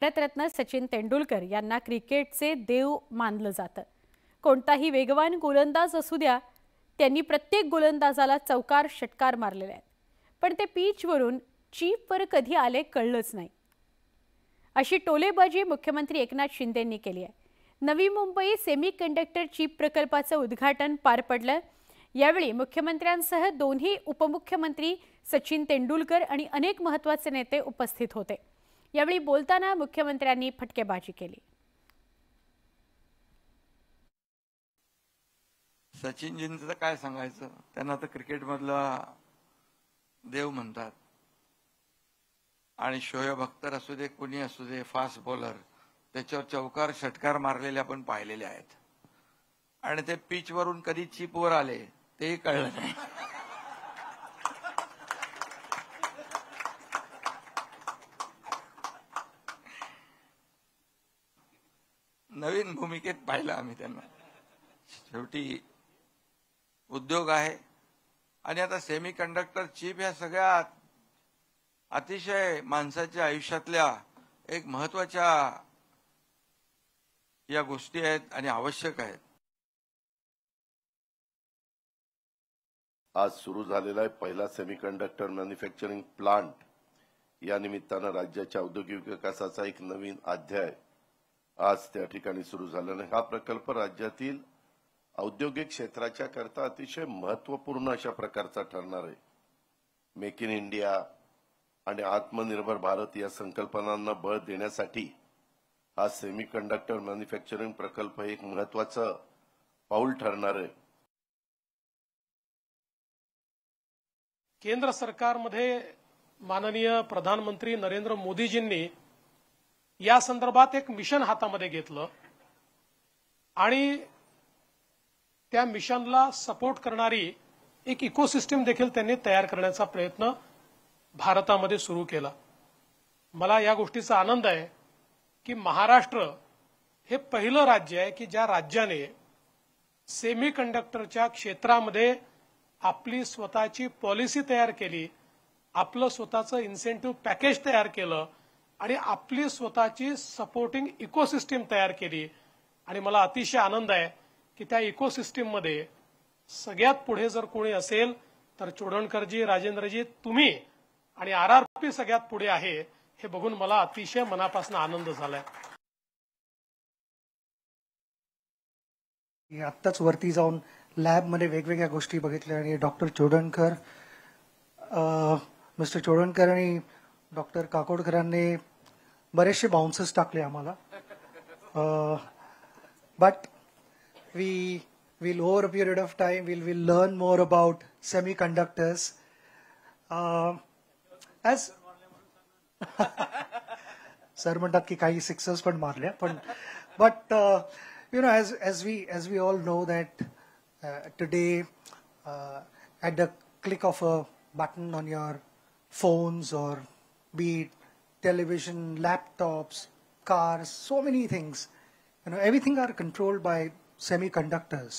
भारतरत्न सचिन तेंडुलकर यांना क्रिकेटचे देव मानलं जातं. कोणताही वेगवान गोलंदाज असू द्या, त्यांनी प्रत्येक गोलंदाजाला चौकार षटकार मारलेले आहेत. पण ते पिचवरून चीपवर कधी आले कळलंच नाही. अशी टोलेबाजी मुख्यमंत्री एकनाथ शिंदेंनी केली आहे. नवी मुंबई सेमीकंडक्टर चीप प्रकल्पाचं उद्घाटन पार पडलं. यावेळी मुख्यमंत्र्यांसह दोन्ही उपमुख्यमंत्री सचिन तेंडुलकर आणि अनेक महत्त्वाचे नेते उपस्थित होते. यावेळी बोलताना मुख्यमंत्र्यांनी फटकेबाजी केली. सचिनजींचं काय सांगायचं, त्यांना तर क्रिकेटमधला देव म्हणतात. आणि शोएब अख्तर असू दे, कोणी असू दे, फास्ट बॉलर, त्याच्यावर चौकार षटकार मारलेले आपण पाहिलेले आहेत. आणि ते पिचवरून कधी चिपवर आले तेही कळलं नाही. नवीन भूमिकेत पाहिलं आम्ही त्यांना. शेवटी उद्योग आहे आणि आता सेमी कंडक्टर चिप ह्या सगळ्या अतिशय माणसाच्या आयुष्यातल्या एक महत्वाच्या या गोष्टी आहेत आणि आवश्यक आहेत. आज सुरू झालेला आहे पहिला सेमीकंडक्टर मॅन्युफॅक्चरिंग प्लांट. या निमित्तानं राज्याच्या औद्योगिक विकासाचा एक नवीन अध्याय आज त्या ठिकाणी सुरू झालेला आहे. हा प्रकल्प राज्यातील औद्योगिक क्षेत्राच्या करता अतिशय महत्वपूर्ण अशा प्रकारचा ठरणार आहे. मेक इन इंडिया आणि आत्मनिर्भर भारत या संकल्पनांना बळ देण्यासाठी हा सेमीकंडक्टर मॅन्युफॅक्चरिंग प्रकल्प एक महत्वाचं पाऊल ठरणार आहे. केंद्र सरकारमध्ये माननीय प्रधानमंत्री नरेंद्र मोदीजींनी या संदर्भात एक मिशन हातामध्ये घेतलं आणि त्या मिशनला सपोर्ट करणारी एक इकोसिस्टम देखील त्यांनी तयार करण्याचा प्रयत्न भारतामध्ये सुरू केला. मला या गोष्टीचा आनंद आहे की महाराष्ट्र हे पहिलं राज्य आहे की ज्या राज्याने सेमीकंडक्टरच्या क्षेत्रामध्ये आपली स्वतःची पॉलिसी तयार केली, आपलं स्वतःचं इन्सेंटिव्ह पॅकेज तयार केलं आणि आपली स्वतःची सपोर्टिंग इकोसिस्टम तयार केली. आणि मला अतिशय आनंद आहे की त्या इकोसिस्टममध्ये सगळ्यात पुढे जर कोणी असेल तर चोडणकरजी, राजेंद्रजी, तुम्ही आणि आरआरपी सगळ्यात पुढे आहे हे बघून मला अतिशय मनापासून आनंद झालाय. आत्ताच वरती जाऊन लॅबमध्ये वेगवेगळ्या गोष्टी बघितल्या आणि डॉक्टर चोडणकर, मिस्टर चोडणकर आणि डॉक्टर काकोडकरांनी बरेचसे बाउन्सेस टाकले आम्हाला. But we'll over a period of time we'll learn more about semiconductors. As sir म्हणतात की काही सिक्सर्स पण मारल्या, पण but you know, as we all know that today at the click of a button on your phones or be it television, laptops, cars, so many things, you know, everything are controlled by semiconductors.